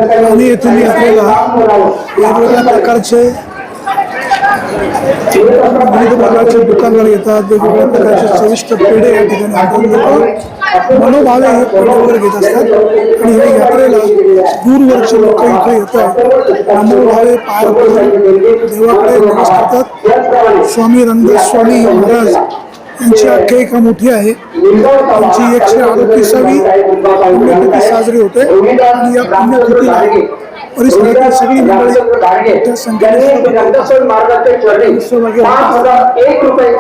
आणि येथून यात्रेला वेगवेगळ्या प्रकारचे विविध प्रकारचे दुकानदार येतात, वेगवेगळ्या प्रकारचे चविष्ट पेढे या ठिकाणी आपण लोक मनोभावे हे पेढे वगैरे घेत असतात आणि या यात्रेला दूरवरचे लोक इथे येतात, मनोभावे पाया पडून देवाकडे नमस्कार करतात। स्वामी रामदास स्वामी महाराज यांची आख्यायिका मोठी आहे। त्यांची 138वी पुण्यतिथी साजरी होते आणि या पुण्यतिथीला परिसरातील सगळी मंडळी त्या संख्येने सहभागी होतात।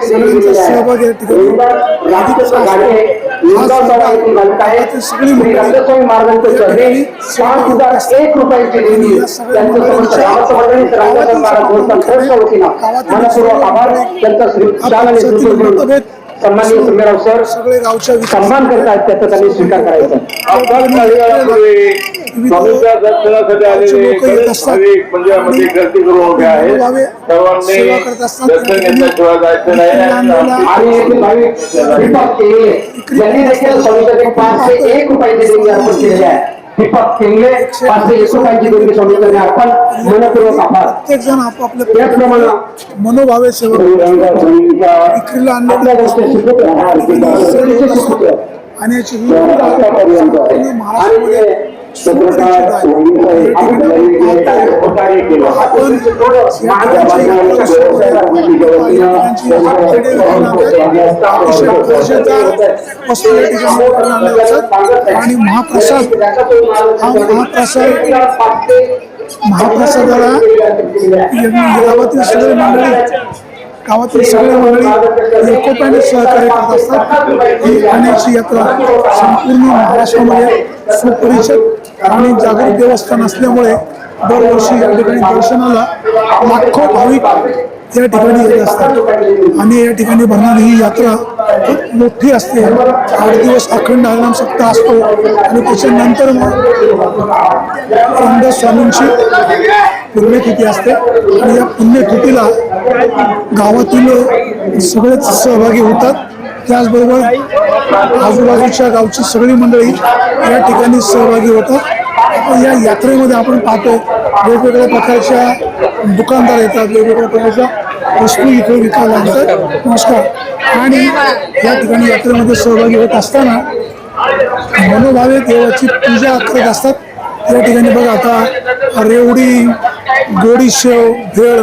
सगळ्यांचा सहभाग या ठिकाणी अधिकचा असतो। हा सहभाग सगळी मंडळी या ठिकाणी सहभागी होत असतात आणि या सगळ्या मंडळींच्या गावातील मतभेद सगळे गावच्या सन्मान करतात त्याचा त्यांनी स्वीकार करायचा। दीपक केंगले 501 रुपयांची देणगी स्वामींकडे अर्पण मनपूर्वक आभार। प्रत्येक जण आपापल्या मनोभावे सेवा विक्रीला आणलेल्या आणि याची महाराष्ट्रामध्ये आणि महाप्रसाद महाप्रसादाला गावातील सगळे मंडळी एकोप्याने सहकार्य करत असतात। ही आण्याची यात्रा संपूर्ण महाराष्ट्रामध्ये सुपरिचित आणि जागृत देवस्थान असल्यामुळे दरवर्षी या ठिकाणी दर्शनाला लाखो भाविक या ठिकाणी येत असतात आणि या ठिकाणी भरणारी ही यात्रा खूप मोठी असते। 8 दिवस अखंड हरिनाम सप्ताह असतो आणि त्याच्यानंतर मग रामदास स्वामींची पुण्यतिथी असते आणि या पुण्यतिथीला गावातील सगळेच सहभागी होतात। त्याचबरोबर आजूबाजूच्या गावची सगळी मंडळी या ठिकाणी सहभागी होतात। या यात्रेमध्ये आपण पाहतो वेगवेगळ्या प्रकारच्या दुकानदार येतात, वेगवेगळ्या प्रकारच्या वस्तू इथे विकायला लागतात। नमस्कार। आणि या ठिकाणी यात्रेमध्ये सहभागी होत असताना मनोभावे देवाची पूजा करत असतात। या ठिकाणी बघा आता रेवडी, गोडी शेव, भेळ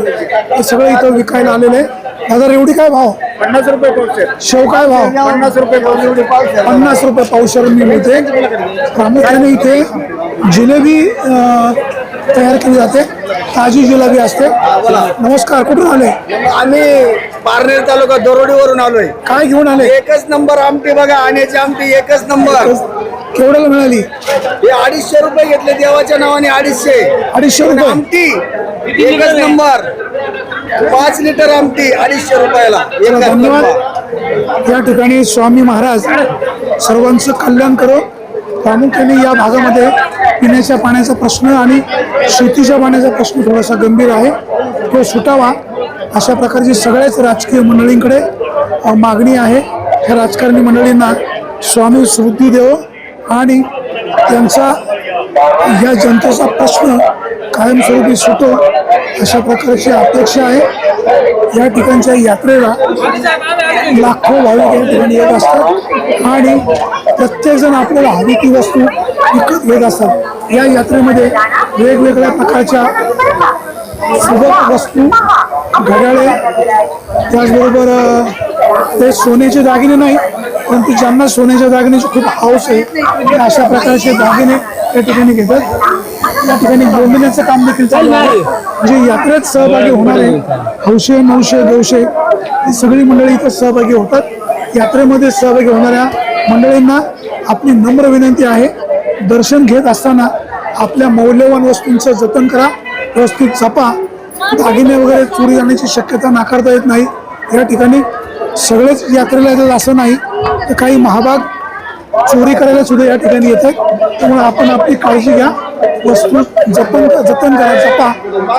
हे सगळं इथं विकायला आलेलं आहे। दादा रेवडी काय भाव? 50 रुपये पावशेर। शेव काय भाव? 50 रुपये पावशेर। 50 रुपये पावशेर मिळते। प्रामुख्याने इथे जिलेबी तयार केली जाते, ताजी जिलेबी असते। नमस्कार, कुठून आले? आम्ही पारनेर तालुका दोरोडीवरून आलोय। काय घेऊन आले? एकच नंबर आमटी बघा, आण्याची आमटी एकच नंबर। केवढ्याला मिळाली? हे 250 रुपये घेतले देवाच्या नावाने। 250 रुपये आमटी एकच नंबर। 5 लिटर आमटी 250 रुपयाला। धन्यवाद। या ठिकाणी स्वामी महाराज सर्वांचं कल्याण करो। प्रामुख्याने या भागामध्ये पिण्याच्या पाण्याचा प्रश्न आणि शेतीच्या पाण्याचा प्रश्न थोडासा गंभीर आहे, तो सुटावा अशा प्रकारची सगळ्याच राजकीय मंडळींकडे मागणी आहे। त्या राजकारणी मंडळींना स्वामी समृद्धी देवो आणि त्यांचा या जनतेचा प्रश्न कायमस्वरूपी सुटो अशा प्रकारची अपेक्षा आहे। या ठिकाणच्या यात्रेला लाखो भाविक या ठिकाणी येत असतात आणि प्रत्येक जण आपल्याला हवी ती वस्तू विकत घेत असतात। या यात्रेमध्ये वेगवेगळ्या प्रकारच्या सुबक वस्तू, घड्याळे, त्याचबरोबर ते सोन्याचे दागिने नाही परंतु ज्यांना सोन्याच्या दागिन्याची खूप हौस आहे ते अशा प्रकारचे दागिने या ठिकाणी घेतात। या ठिकाणी गोंधण्याचं काम देखील चालू आहे। म्हणजे यात्रेत सहभागी होणारे हौशे, नवशे, गवशे ही सगळी मंडळी इथं सहभागी होतात। यात्रेमध्ये सहभागी होणाऱ्या मंडळींना आपली नम्र विनंती आहे, दर्शन घेत असताना आपल्या मौल्यवान वस्तूंचं जतन करा, व्यवस्थित जपा। दागिने वगैरे चोरी जाण्याची शक्यता नाकारता येत नाही। या ठिकाणी सगळेच यात्रेला येतात असं नाही, तर काही महाभाग चोरी करायला सुद्धा या ठिकाणी येतात। त्यामुळे आपण आपली काळजी घ्या, वस्तू जतन करा, जपा,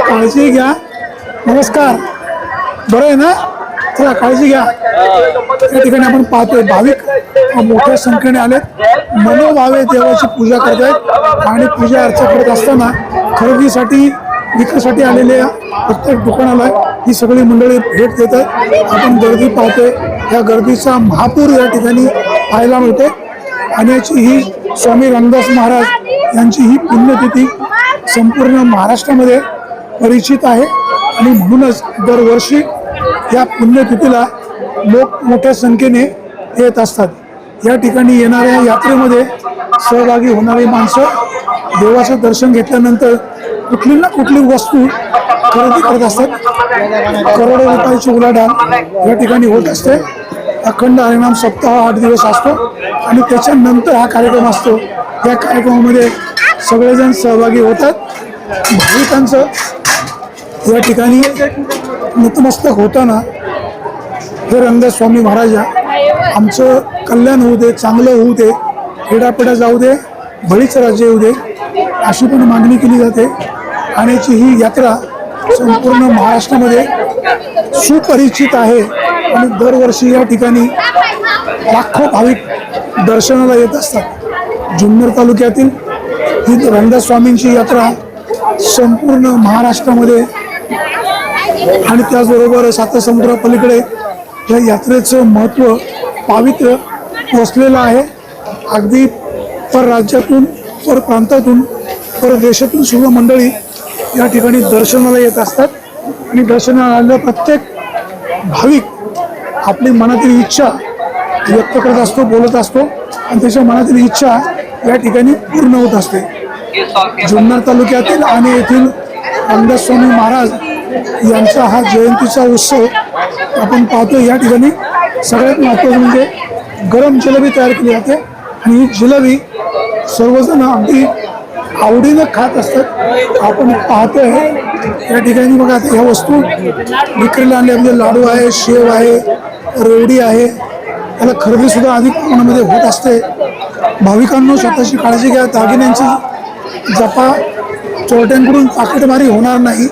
काळजी घ्या। नमस्कार, बरं आहे ना? चला काळजी घ्या. त्या ठिकाणी आपण पाहतोय भाविक मोठ्या संख्येने आलेत, मनोभावे देवाची पूजा करतायत आणि पूजा अर्चा करत असताना खरेदीसाठी विक्रीसाठी आलेल्या प्रत्येक दुकानाला ही सगळी मंडळी भेट देत आहेत. आपण गर्दी पाहतोय, या गर्दीचा महापूर या ठिकाणी पाहायला मिळते आणि याची ही स्वामी रामदास महाराज यांची ही पुण्यतिथी संपूर्ण महाराष्ट्रामध्ये परिचित आहे आणि म्हणूनच दरवर्षी या पुण्यतिथीला लोक मोठ्या संख्येने येत असतात. या ठिकाणी येणाऱ्या यात्रेमध्ये सहभागी होणारी माणसं देवाचं दर्शन घेतल्यानंतर कुठली ना कुठली वस्तू खरेदी करत असतात. करोडो रुपयाची उलाढाल या ठिकाणी होत असते. अखंड हरिनाम सप्ताह 8 दिवस असतो आणि त्याच्यानंतर हा कार्यक्रम असतो. या कार्यक्रमामध्ये सगळेजण सहभागी होतात. भाविकांचं या ठिकाणी नतमस्तक होताना हे रामदास स्वामी महाराज आमचं कल्याण होऊ दे, चांगलं होऊ दे, खेडापेडा जाऊ दे, भळीचं राज्य येऊ दे, अशी पण मागणी केली जाते. आणि याची ही यात्रा संपूर्ण महाराष्ट्रामध्ये सुपरिचित आहे आणि दरवर्षी या ठिकाणी लाखो भाविक दर्शनाला येत असतात. जुन्नर तालुक्यातील ही रामदास स्वामींची यात्रा संपूर्ण महाराष्ट्रामध्ये आणि त्याचबरोबर सातासमुद्रापलीकडे या यात्रेचं महत्त्व पावित्र्य पोचलेलं आहे. अगदी परराज्यातून, परप्रांतातून, परदेशातून सुद्धा मंडळी या ठिकाणी दर्शनाला येत असतात आणि दर्शनाला आलेला प्रत्येक भाविक आपली मनातील इच्छा व्यक्त करत असतो, बोलत असतो आणि त्याच्या मनातील इच्छा या ठिकाणी पूर्ण होत असते. जुन्नर तालुक्यातील आणि येथील रामदास स्वामी महाराज यांचा हा जयंतीचा उत्सव आपण पाहतो. या ठिकाणी सगळ्यात महत्त्वाचं म्हणजे गरम जिलेबी तयार केली जाते आणि ही जिलेबी सर्वजण अगदी आवडीनं खात असतात. आपण पाहतोय या ठिकाणी बघा ह्या वस्तू विक्रीला आणल्या म्हणजे लाडू आहे, शेव आहे, रेवडी आहे. त्याला खरेदी सुद्धा अधिक प्रमाणामध्ये होत असते. भाविकांनो स्वतःची काळजी घ्या. दागिन्यांची जपा, चोरट्यांकडून पाकिटमारी होणार नाही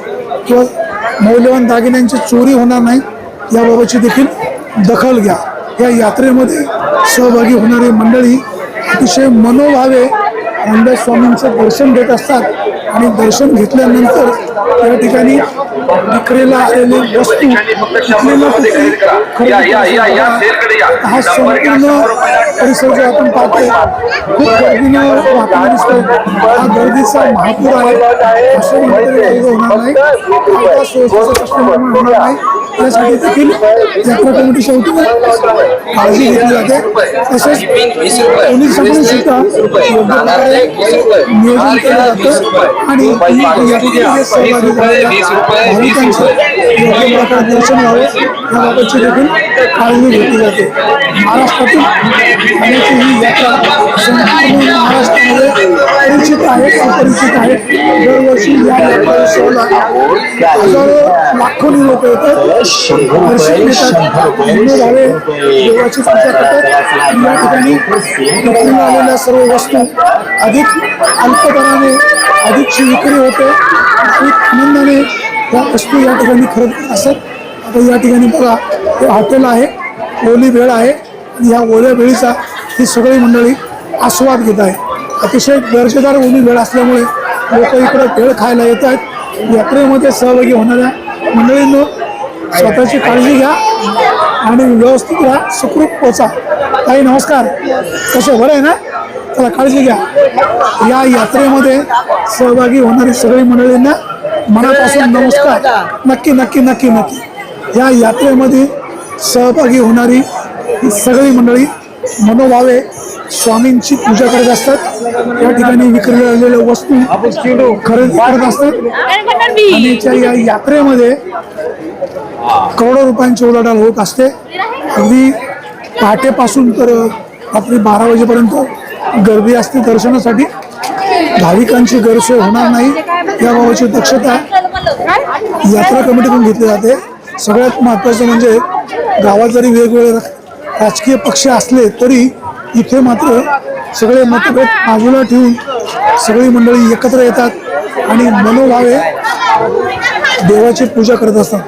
किंवा मौल्यवान दागिन्यांची चोरी होणार नाही याबाबतची देखील दखल घ्या. या यात्रेमध्ये सहभागी होणारी मंडळी अतिशय मनोभावे रामदास स्वामींचं दर्शन घेत असतात आणि दर्शन घेतल्यानंतर या ठिकाणी विक्रीला आलेली वस्तू कुठली ना कुठली खरेदी हा संपूर्ण परिसर जो आपण पाहतोय खूप गर्दीनं वातावरण दिसतोय. हा गर्दीचा महापूर आहे. असं होणार नाही, प्रश्न होणार नाही यासाठी देखील यात्रा कमिटीच्या वतीने काळजी घेतली जाते. तसेच पोलिसांकडून सुद्धा योग्य प्रकारे नियोजन केलं जातं आणि यात्रेमध्ये सहभागी झालेल्या भाविकांचं योग्य प्रकारे दर्शन व्हावं याबाबतची देखील काळजी घेतली जाते. महाराष्ट्रातून आल्याची ही यात्रा संपूर्ण महाराष्ट्रामध्ये परिचित आहे, सुपरिचित आहे. दरवर्षी या यात्रा उत्सवाला हजारो लाखोनी लोक येतात, दर्शन घेतात, मनोभावे देवाची पूजा करतात. या ठिकाणी विक्रीला आलेल्या सर्व वस्तू अधिक अल्प दराने अधिकची विक्री होते. अधिक आनंदाने या वस्तू या ठिकाणी खरेदी करत असतात. आता या ठिकाणी बघा हे हॉटेल आहे, ओली भेळ आहे आणि या ओल्या भेळीचा ही सगळी मंडळी आस्वाद घेत आहे. अतिशय दर्जेदार ओली भेळ असल्यामुळे लोक इकडे भेळ खायला येत आहेत. यात्रेमध्ये सहभागी होणाऱ्या मंडळींनो स्वतःची काळजी घ्या आणि व्यवस्थित राहा, सुखरूप पोचा. ताई नमस्कार, कसं बरं आहे ना? चला काळजी घ्या. या यात्रेमध्ये सहभागी होणारी सगळी मंडळींना मनापासून नमस्कार. नक्की नक्की नक्की नक्की या यात्रेमध्ये सहभागी होणारी ही सगळी मंडळी मनोभावे स्वामींची पूजा करत असतात. या ठिकाणी विक्रीला आलेल्या वस्तू खरेदी करत असतात आणि या यात्रेमध्ये करोडो रुपयांची उलाढाल होत असते. अगदी पहाटेपासून तर रात्री 12 वाजेपर्यंत गर्दी असते दर्शनासाठी. भाविकांची गैरसोय होणार नाही याबाबतची दक्षता यात्रा कमिटीकडून घेतली जाते. सगळ्यात महत्त्वाचं म्हणजे गावात जरी वेगवेगळे राजकीय पक्ष असले तरी इथे मात्र सगळे मतभेद बाजूला ठेवून सगळी मंडळी एकत्र येतात आणि मनोभावे देवाची पूजा करत असतात.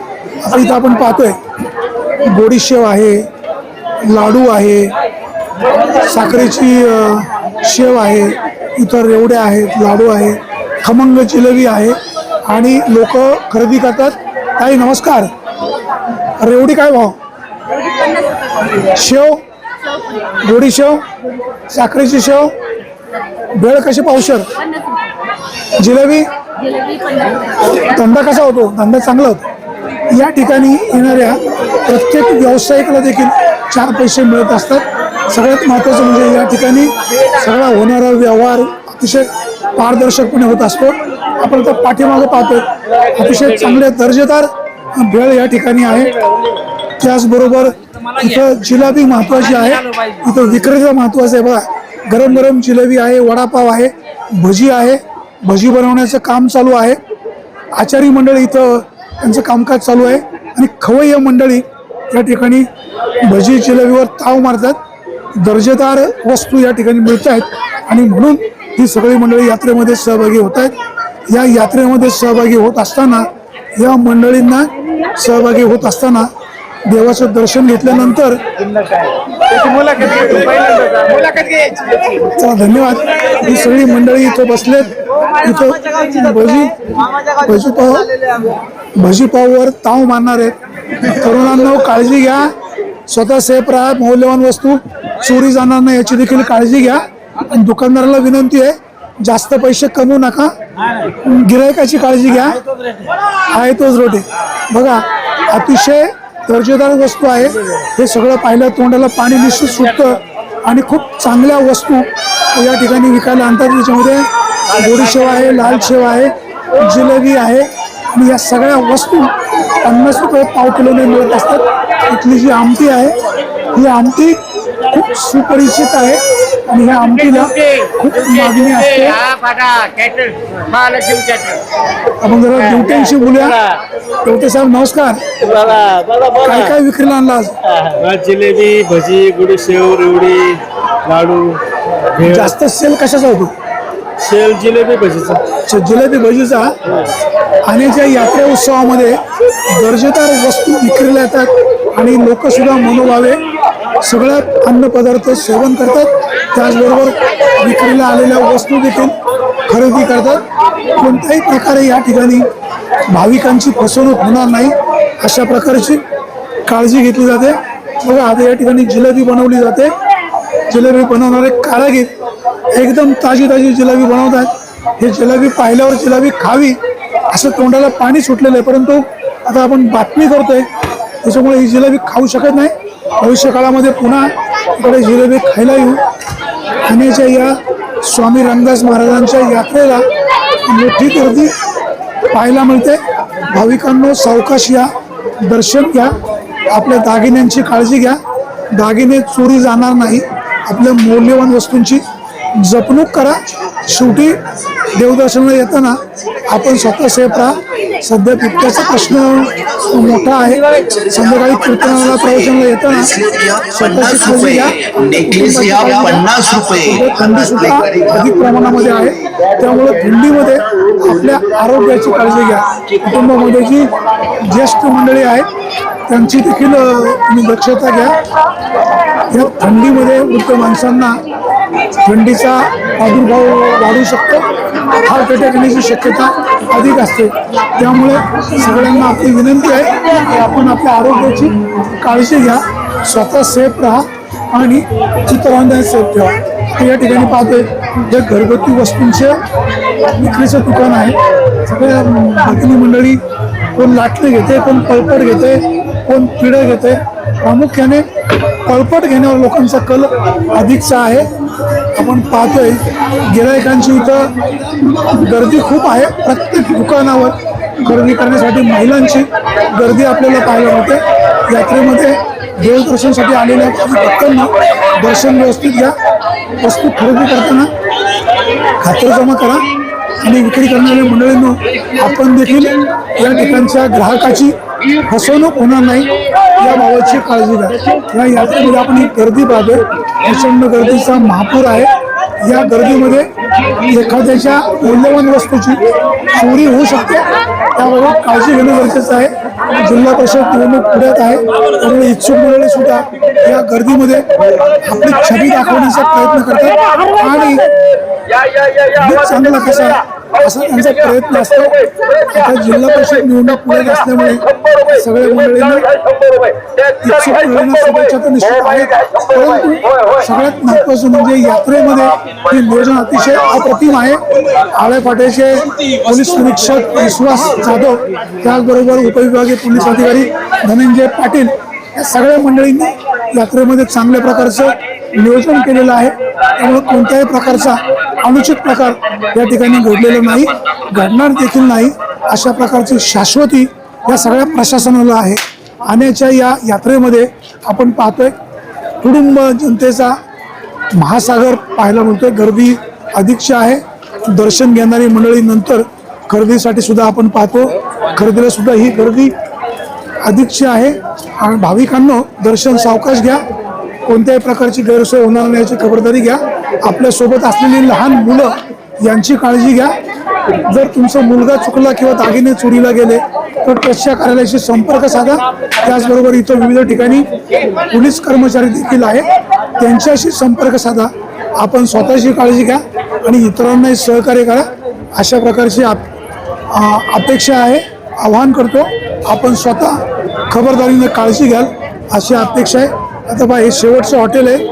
आता इथं आपण पाहतोय गोडीशेव आहे, लाडू आहे, साखरेची शेव आहे, इतर रेवड्या आहेत, लाडू आहे, खमंग जिलेबी आहे आणि लोक खरेदी करतात. ताई नमस्कार. रेवडी काय भाव? शेव, गोडी शेव, साखरेची शेव, भेळ कशी पावशर? जिलेबी? धंदा कसा होतो? धंदा चांगला होतो. या ठिकाणी येणाऱ्या प्रत्येक व्यावसायिकाला देखील 4 पैसे मिळत असतात. सगळ्यात महत्त्वाचं म्हणजे या ठिकाणी सगळा होणारा व्यवहार अतिशय पारदर्शकपणे होत असतो. आपण आता पाठीमागं पाहतोय अतिशय चांगल्या दर्जेदार भेळ या ठिकाणी आहे. त्याचबरोबर इथं जिलेबी महत्त्वाची आहे, इथं विक्रेता महत्त्वाचं आहे. बघा, गरम गरम जिलेबी आहे, वडापाव आहे, भजी आहे, भजी बनवण्याचं काम चालू आहे. आचारी मंडळी इथं त्यांचं कामकाज चालू आहे आणि खवय्ये मंडळी या ठिकाणी भजी जिलेबीवर ताव मारतात. दर्जेदार वस्तू या ठिकाणी मिळत आहेत आणि म्हणून ही सगळी मंडळी यात्रेमध्ये सहभागी होत आहेत. या यात्रेमध्ये सहभागी होत असताना, या मंडळींना सहभागी होत असताना देवाचं दर्शन घेतल्यानंतर चला धन्यवाद. ही सगळी मंडळी इथं बसलेत. इथं भजीपाववर ताव मारणार आहेत. तरुणांना काळजी घ्या, स्वतः सेफ राहा, मौल्यवान वस्तू चोरी जाणार नाही याची देखील काळजी घ्या. आणि दुकानदाराला विनंती आहे, जास्त पैसे कमवू नका, गिरायकाची काळजी घ्या. आहे तोच रोटे. बघा, अतिशय दर्जेदार वस्तू आहे. हे सगळं पाहिलं तोंडाला पाणी निश्चित सुटतं आणि खूप चांगल्या वस्तू या ठिकाणी विकायला आणतात. त्याच्यामध्ये गोडीशेव आहे, लाल शेव आहे, जिलेबी आहे आणि या सगळ्या वस्तू 50 रुपये पाव किलोने मिळत असतात. इथली जी आमटी आहे, ही आमटी खूप सुपरिचित आहे आणि ह्या आमटीला खूप मागणी असते. आपण जरा ड्युट्यांशी बोलूया. ड्युटे साहेब नमस्कार. काय काय विक्रीला आणला आज? जिलेबी, भजी, गुडी शेव, रेवडी, लाडू. जास्त सेल कशाचा होतो? शेल जिलेबी भजीचा. जिलेबी भजीचा. आणि ज्या यात्रा उत्सवामध्ये दर्जेदार वस्तू विक्रीला येतात आणि लोक सुद्धा मनोभावे सगळ्या अन्नपदार्थ सेवन करतात. त्याचबरोबर विक्रीला आलेल्या वस्तू देखील खरेदी करतात. कोणत्याही प्रकारे या ठिकाणी भाविकांची फसवणूक होणार नाही अशा प्रकारची काळजी घेतली जाते. बघा, आता या ठिकाणी जिलेबी बनवली जाते. जिलेबी बनवणारे कारागीर एकदम ताजी ताजी जिलेबी बनवतात. हे जिलेबी पाहिल्यावर जिलेबी खावी असं तोंडाला पाणी सुटलेलं आहे, परंतु आता आपण बातमी करतोय त्याच्यामुळे ही जिलेबी खाऊ शकत नाही. भविष्य काळामध्ये पुन्हा इकडे जिलेबी खायला येऊ. ठाण्याच्या या स्वामी रामदास महाराजांच्या यात्रेला मोठी गर्दी पाहायला मिळते. भाविकांनो, सावकाश या, दर्शन घ्या, आपल्या दागिन्यांची काळजी घ्या. दागिने चोरी जाणार नाही. आपल्या मौल्यवान वस्तूंची जपणूक करा. शेवटी देवदर्शनाला येताना आपण स्वतः सेफ राहा. सध्या बिबट्याचा प्रश्न मोठा आहे. संध्याकाळी कीर्तनाला प्रवचनाला येताना स्वतःची काळजी घ्या. थंडी सुद्धा अधिक प्रमाणामध्ये आहे, त्यामुळे थंडीमध्ये आपल्या आरोग्याची काळजी घ्या. कुटुंबामध्ये जी ज्येष्ठ मंडळी आहेत त्यांची देखील तुम्ही दक्षता घ्या. या थंडीमध्ये वृद्ध माणसांना थंडीचा प्रादुर्भाव वाढू शकतो. हार्ट अटॅक येण्याची शक्यता अधिक असते. त्यामुळे सगळ्यांना आपली विनंती आहे की आपण आपल्या आरोग्याची काळजी घ्या, स्वतः सेफ राहा आणि इतरांना सेफ ठेवा. या ठिकाणी पाहतोय जे घरगुती वस्तूंचे विक्रीचं दुकान आहे. सगळ्या भगिनी मंडळी, कोण लाटणे घेते, कोण पळपट घेते, कोण पिढं घेते. प्रामुख्याने पळपट घेण्यावर लोकांचा कल अधिकचा आहे. आपण पाहतोय गिरायकांची इथं गर्दी खूप आहे. प्रत्येक दुकानावर खरेदी करण्यासाठी महिलांची गर्दी आपल्याला पाहायला मिळते. यात्रेमध्ये देवदर्शनासाठी आलेल्या भक्तांना दर्शन व्यवस्थित घ्या. वस्तू खरेदी करताना खातरजमा करा आणि विक्री करणाऱ्या मंडळींनो, आपण देखील या ठिकाणच्या ग्राहकाची फसवणूक होणार नाही या बाबतची काळजी घ्या. या यात्रेमध्ये आपण ही गर्दी पाहतोय. प्रचंड गर्दीचा महापूर आहे. या गर्दीमध्ये एखाद्याच्या मौल्यवान वस्तूची चोरी होऊ शकते, त्याबाबत काळजी घेणं गरजेचं आहे. जिल्हा परिषद निवडणूक पुढ्यात आहे, त्यामुळे इच्छुक मंडळी सुद्धा या गर्दीमध्ये आपली छबी दाखवण्याचा प्रयत्न करतात आणि चांगला कसा असा त्यांचा प्रयत्न असतो. आता जिल्हा परिषद निवडणूक पुढ्यात असल्यामुळे सगळ्या मंडळींना इच्छुक मंडळींना शुभेच्छा तर निश्चित आहेत, परंतु सगळ्यात महत्वाचं म्हणजे यात्रेमध्ये हे नियोजन अतिशय अप्रतिम आहे. आळेफाट्याचे पोलीस निरीक्षक विश्वास जाधव, त्याचबरोबर उपविभागीय पोलीस अधिकारी धनंजय पाटील या सगळ्या मंडळींनी यात्रेमध्ये चांगल्या प्रकारचं नियोजन केलेलं आहे. त्यामुळे कोणत्याही प्रकारचा अनुचित प्रकार या ठिकाणी घडलेला नाही, घडणार देखील नाही, अशा प्रकारची शाश्वती या सगळ्या प्रशासनाला आहे. आण्याच्या या यात्रेमध्ये आपण पाहतोय कुटुंब जनतेचा महासागर पाहायला मिळतोय. गर्दी अधिकची आहे. दर्शन घेणारी मंडळी नंतर खरेदीसाठी सुद्धा आपण पाहतो, खरेदीला सुद्धा ही गर्दी अधिकची आहे. आणि भाविकांनो, दर्शन सावकाश घ्या, कोणत्याही प्रकारची गैरसोय होणार नाही याची खबरदारी घ्या. आपल्यासोबत असलेली लहान मुलं यांची काळजी घ्या. जर तुमचा मुलगा चुकला किंवा दागिने चोरीला गेले तर त्याच्या कार्यालयाशी संपर्क साधा. त्याचबरोबर इथं विविध ठिकाणी पोलीस कर्मचारी देखील आहेत, त्यांच्याशी संपर्क साधा. आपण स्वतःची काळजी घ्या आणि इतरांनाही सहकार्य करा, अशा प्रकारची अपेक्षा आहे. आवाहन करतो, आपण स्वतः खबरदारीने काळजी घ्याल अशी अपेक्षा आहे. आता पहा, हे शेवटचं हॉटेल आहे.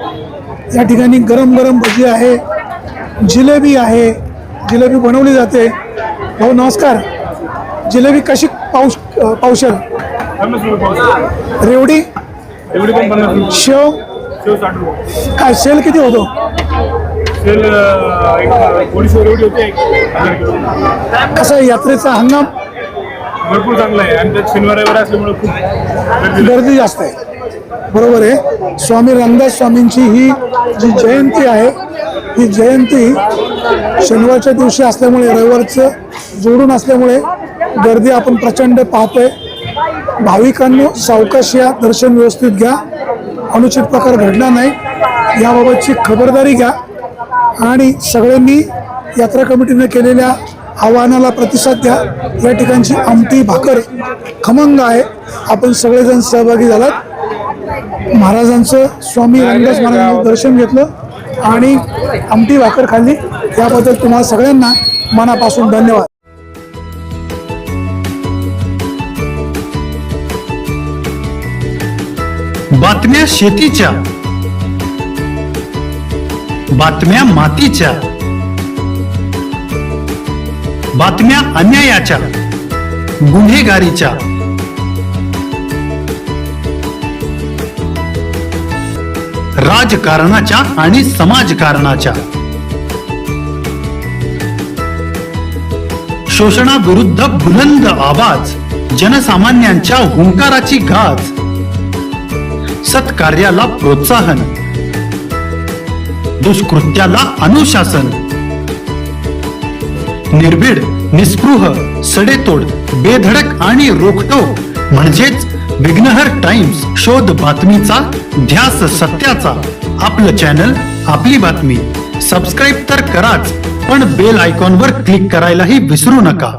या ठिकाणी गरम गरम भजी आहे, जिलेबी आहे, जिलेबी बनवली जाते. भाऊ नमस्कार, जिलेबी कशी पावशेर? रेवडी, शेव काय सेल किती होतो? कसा आहे यात्रेचा हंगाम? भरपूर चांगला आहे आणि त्यात शनिवार रविवार असल्यामुळे खूप गर्दी जास्त आहे. बरोबर आहे. स्वामी रामदास स्वामींची ही जी जयंती आहे, ही जयंती शनिवारच्या दिवशी असल्यामुळे रविवारचं जोडून असल्यामुळे गर्दी आपण प्रचंड पाहतोय. भाविकांनो, सावकाश या, दर्शन व्यवस्थित घ्या, अनुचित प्रकार घडला नाही याबाबतची खबरदारी घ्या आणि सगळ्यांनी यात्रा कमिटीने केलेल्या आव्हानाला प्रतिसाद द्या. या ठिकाणची आमटी भाकर खमंग आहे. आपण सगळेजण सहभागी झालात. महाराजांचं, स्वामी रामदास महाराजांचं दर्शन घेतलं आणि आमटी भाकर खाल्ली, याबद्दल तुम्हाला सगळ्यांना मनापासून धन्यवाद. बातम्या शेतीच्या, बातम्या मातीच्या, बातम्या अन्यायाच्या, गुन्हेगारीच्या, राजकारणाच्या आणि समाजकारणाच्या, शोषणाविरुद्ध बुलंद आवाज, जनसामान्यांच्या हुंकाराची गाज, सत्कार्याला प्रोत्साहन, दुष्कृत्याला अनुशासन, निर्भीड, निस्पृह, सडेतोड, बेधडक आणि रोखटोक म्हणजेच विघ्नहर टाइम्स. शोध बातमीचा, ध्यास सत्याचा. आपलं चॅनल, आपली बातमी. सबस्क्राईब तर कराच, पण बेल आयकॉनवर क्लिक करायलाही विसरू नका.